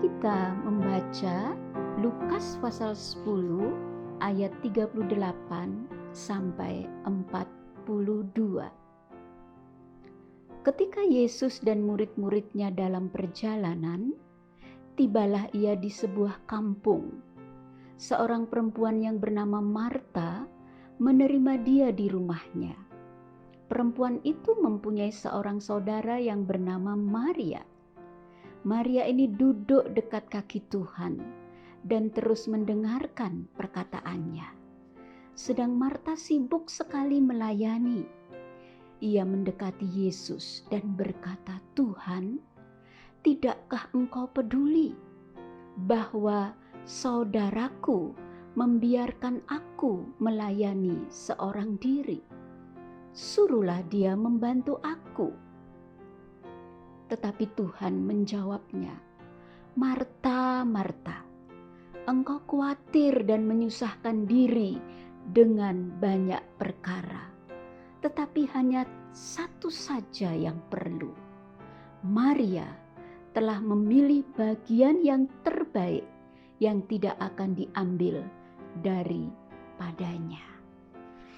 kita membaca Lukas pasal 10 ayat 38 sampai 42. Ketika Yesus dan murid-muridnya dalam perjalanan, tibalah ia di sebuah kampung. Seorang perempuan yang bernama Marta menerima dia di rumahnya. Perempuan itu mempunyai seorang saudara yang bernama Maria. Maria ini duduk dekat kaki Tuhan dan terus mendengarkan perkataannya. Sedang Marta sibuk sekali melayani. Ia mendekati Yesus dan berkata, "Tuhan, tidakkah Engkau peduli bahwa saudaraku membiarkan aku melayani seorang diri? Suruhlah dia membantu aku." Tetapi Tuhan menjawabnya, "Marta, Marta, engkau khawatir dan menyusahkan diri dengan banyak perkara. Tetapi hanya satu saja yang perlu. Maria telah memilih bagian yang terbaik yang tidak akan diambil daripadanya."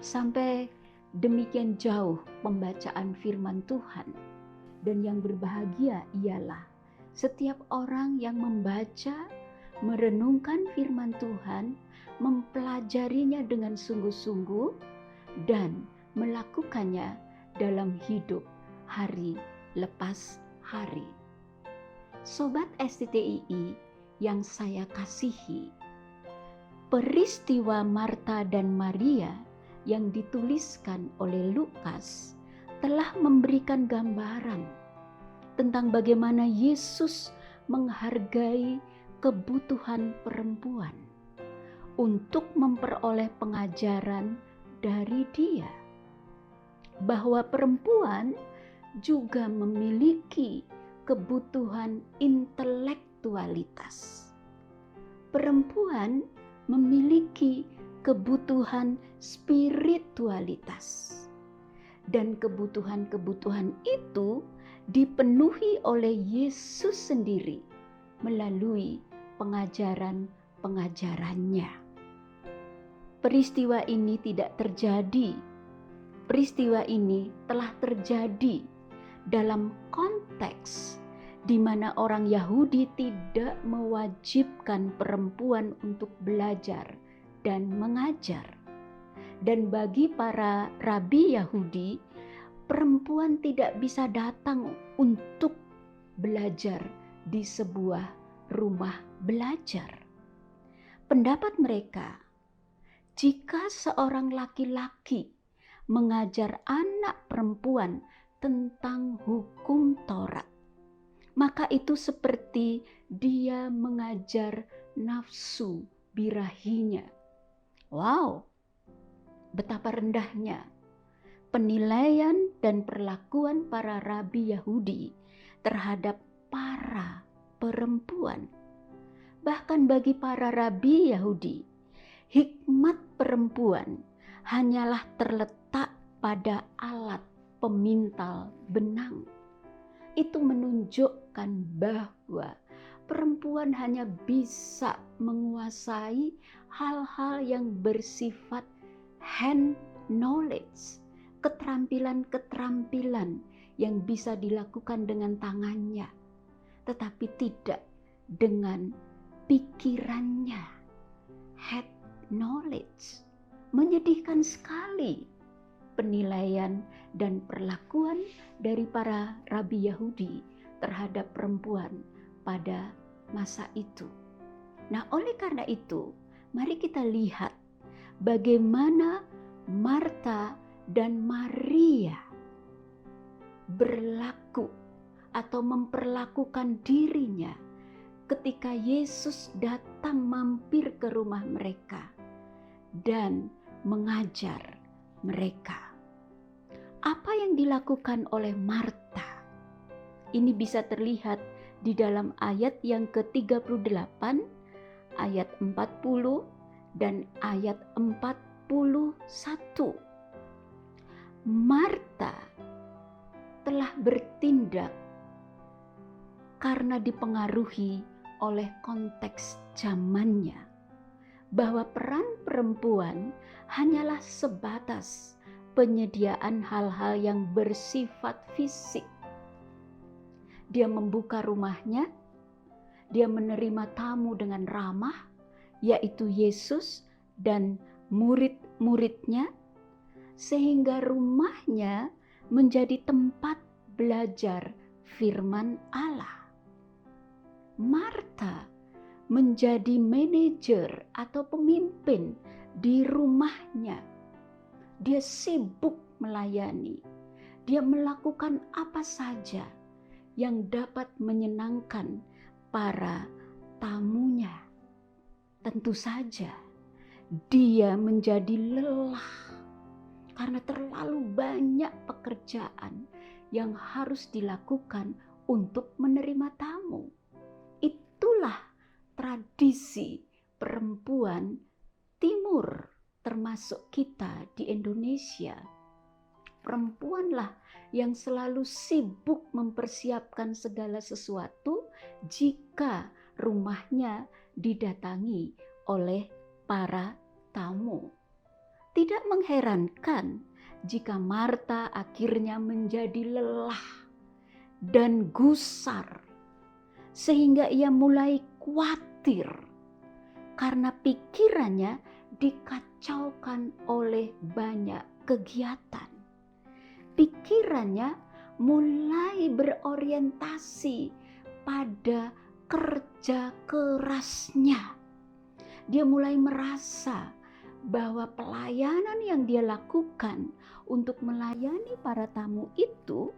Sampai demikian jauh pembacaan firman Tuhan. Dan yang berbahagia ialah setiap orang yang membaca, merenungkan firman Tuhan, mempelajarinya dengan sungguh-sungguh dan melakukannya dalam hidup hari lepas hari. Sobat STTII yang saya kasihi, peristiwa Marta dan Maria yang dituliskan oleh Lukas telah memberikan gambaran tentang bagaimana Yesus menghargai kebutuhan perempuan untuk memperoleh pengajaran dari Dia, bahwa perempuan juga memiliki kebutuhan intelektualitas. Perempuan memiliki kebutuhan spiritualitas. Dan kebutuhan-kebutuhan itu dipenuhi oleh Yesus sendiri melalui pengajaran-pengajarannya. Peristiwa ini tidak terjadi. Peristiwa ini telah terjadi dalam konteks di mana orang Yahudi tidak mewajibkan perempuan untuk belajar dan mengajar. Dan bagi para rabi Yahudi, perempuan tidak bisa datang untuk belajar di sebuah rumah belajar. Pendapat mereka, jika seorang laki-laki mengajar anak perempuan tentang hukum Taurat, maka itu seperti dia mengajar nafsu birahinya. Wow! Betapa rendahnya penilaian dan perlakuan para rabi Yahudi terhadap para perempuan. Bahkan bagi para rabi Yahudi, hikmat perempuan hanyalah terletak pada alat pemintal benang. Itu menunjukkan bahwa perempuan hanya bisa menguasai hal-hal yang bersifat hand knowledge, keterampilan-keterampilan yang bisa dilakukan dengan tangannya, tetapi tidak dengan pikirannya. Head knowledge. Menyedihkan sekali penilaian dan perlakuan dari para rabi Yahudi terhadap perempuan pada masa itu. Nah, oleh karena itu, mari kita lihat bagaimana Marta dan Maria berlaku atau memperlakukan dirinya ketika Yesus datang mampir ke rumah mereka dan mengajar mereka. Apa yang dilakukan oleh Marta? Ini bisa terlihat di dalam ayat yang ke-38, ayat 40 dan ayat 41. Marta telah bertindak karena dipengaruhi oleh konteks zamannya, bahwa peran perempuan hanyalah sebatas penyediaan hal-hal yang bersifat fisik. Dia membuka rumahnya, dia menerima tamu dengan ramah, yaitu Yesus dan murid-muridnya, sehingga rumahnya menjadi tempat belajar firman Allah. Marta menjadi manajer atau pemimpin di rumahnya. Dia sibuk melayani. Dia melakukan apa saja yang dapat menyenangkan para tamunya. Tentu saja dia menjadi lelah karena terlalu banyak pekerjaan yang harus dilakukan untuk menerima tamu. Itulah tradisi perempuan timur, termasuk kita di Indonesia. Perempuanlah yang selalu sibuk mempersiapkan segala sesuatu jika rumahnya didatangi oleh para tamu. Tidak mengherankan jika Marta akhirnya menjadi lelah dan gusar, sehingga ia mulai khawatir karena pikirannya dikacaukan oleh banyak kegiatan. Pikirannya mulai berorientasi pada kerja kerasnya. Dia mulai merasa bahwa pelayanan yang dia lakukan untuk melayani para tamu itu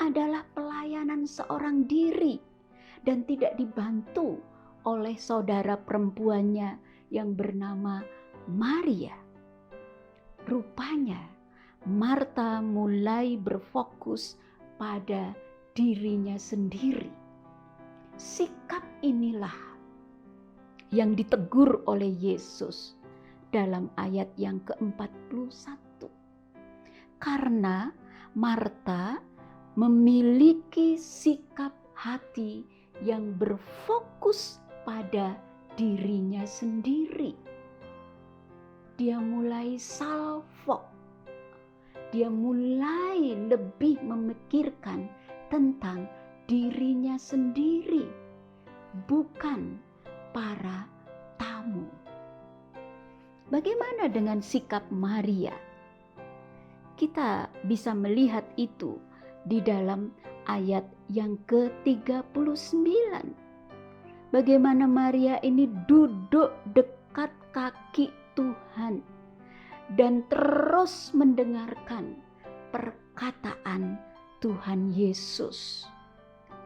adalah pelayanan seorang diri dan tidak dibantu oleh saudara perempuannya yang bernama Maria. Rupanya Marta mulai berfokus pada dirinya sendiri. Sikap inilah yang ditegur oleh Yesus dalam ayat yang ke-41. Karena Marta memiliki sikap hati yang berfokus pada dirinya sendiri. Dia mulai salfok. Dia mulai lebih memikirkan tentang dirinya sendiri, bukan para tamu. Bagaimana dengan sikap Maria? Kita bisa melihat itu di dalam ayat yang ke-39. Bagaimana Maria ini duduk dekat kaki Tuhan dan terus mendengarkan perkataan Tuhan Yesus.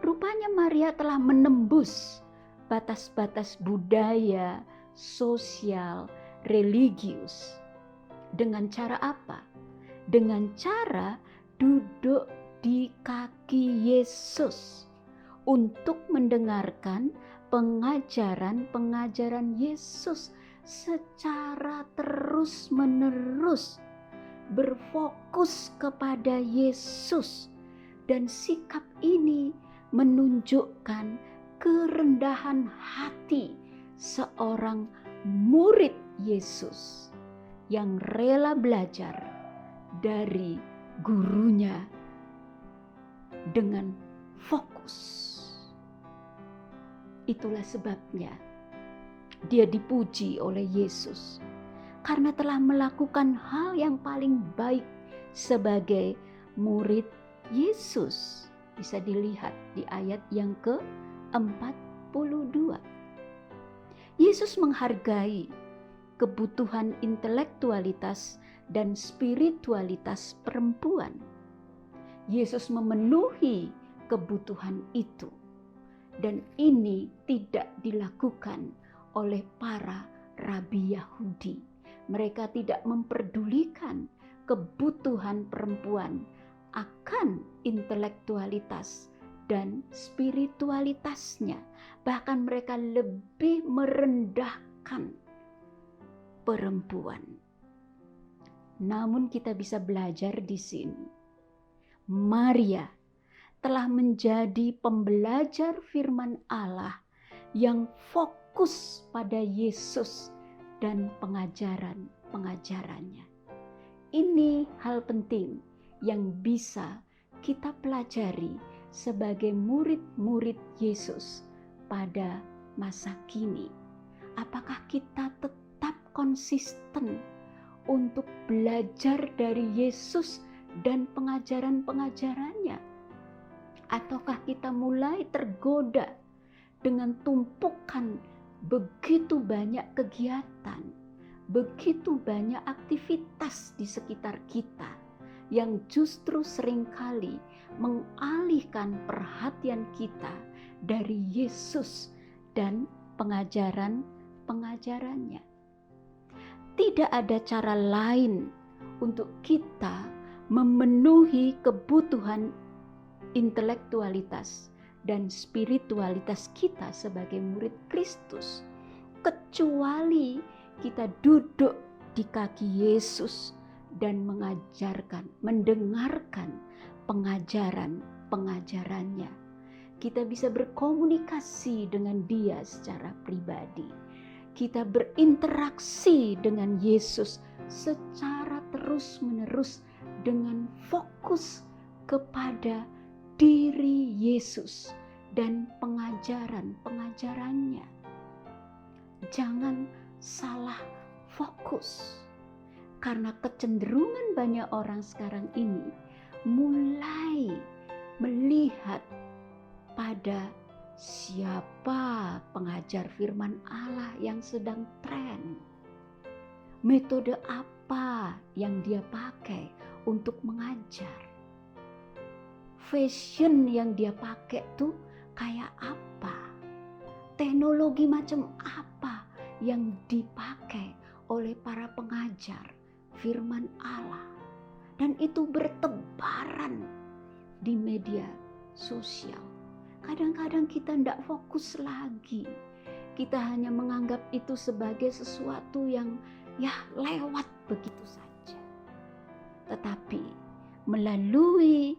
Rupanya Maria telah menembus batas-batas budaya, sosial, religius. Dengan cara apa? Dengan cara duduk di kaki Yesus untuk mendengarkan pengajaran-pengajaran Yesus secara terus-menerus, berfokus kepada Yesus, dan sikap ini menunjukkan kerendahan hati seorang murid Yesus yang rela belajar dari gurunya dengan fokus. Itulah sebabnya dia dipuji oleh Yesus karena telah melakukan hal yang paling baik sebagai murid Yesus. Bisa dilihat di ayat yang ke-42. Yesus menghargai kebutuhan intelektualitas dan spiritualitas perempuan. Yesus memenuhi kebutuhan itu, dan ini tidak dilakukan oleh para rabi Yahudi. Mereka tidak memperdulikan kebutuhan perempuan akan intelektualitas dan spiritualitasnya. Bahkan mereka lebih merendahkan perempuan. Namun kita bisa belajar di sini. Maria telah menjadi pembelajar firman Allah yang fokus pada Yesus dan pengajarannya. Ini hal penting yang bisa kita pelajari sebagai murid-murid Yesus pada masa kini. Apakah kita tetap konsisten untuk belajar dari Yesus dan pengajaran-pengajarannya? Ataukah kita mulai tergoda dengan tumpukan begitu banyak kegiatan, begitu banyak aktivitas di sekitar kita yang justru seringkali mengalihkan perhatian kita dari Yesus dan pengajarannya. Tidak ada cara lain untuk kita memenuhi kebutuhan intelektualitas dan spiritualitas kita sebagai murid Kristus kecuali kita duduk di kaki Yesus dan mendengarkan pengajarannya. Kita bisa berkomunikasi dengan Dia secara pribadi. Kita berinteraksi dengan Yesus secara terus-menerus dengan fokus kepada diri Yesus dan pengajarannya. Jangan salah fokus, karena kecenderungan banyak orang sekarang ini mulai melihat pada siapa pengajar firman Allah yang sedang tren, metode apa yang dia pakai untuk mengajar, fashion yang dia pakai tuh kayak apa, teknologi macam apa yang dipakai oleh para pengajar firman Allah. Dan itu bertebaran di media sosial. Kadang-kadang kita tidak fokus lagi. Kita hanya menganggap itu sebagai sesuatu yang lewat begitu saja. Tetapi melalui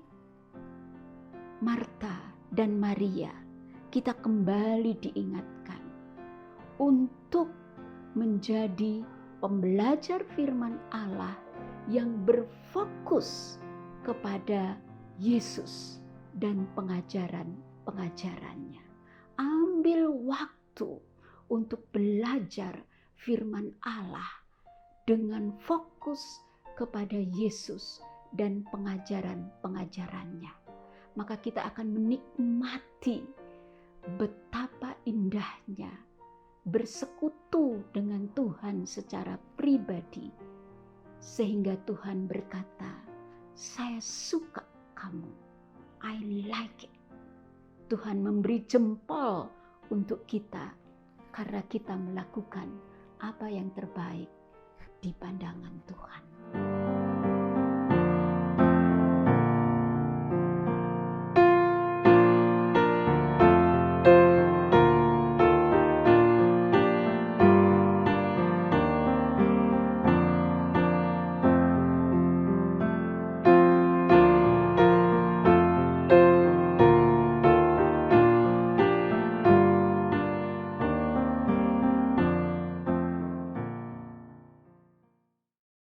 Marta dan Maria, kita kembali diingatkan untuk menjadi pembelajar firman Allah yang berfokus kepada Yesus dan pengajarannya. Ambil waktu untuk belajar firman Allah dengan fokus kepada Yesus dan pengajarannya. Maka kita akan menikmati betapa indahnya bersekutu dengan Tuhan secara pribadi, sehingga Tuhan berkata, saya suka kamu, I like it. Tuhan memberi jempol untuk kita karena kita melakukan apa yang terbaik di pandangan Tuhan.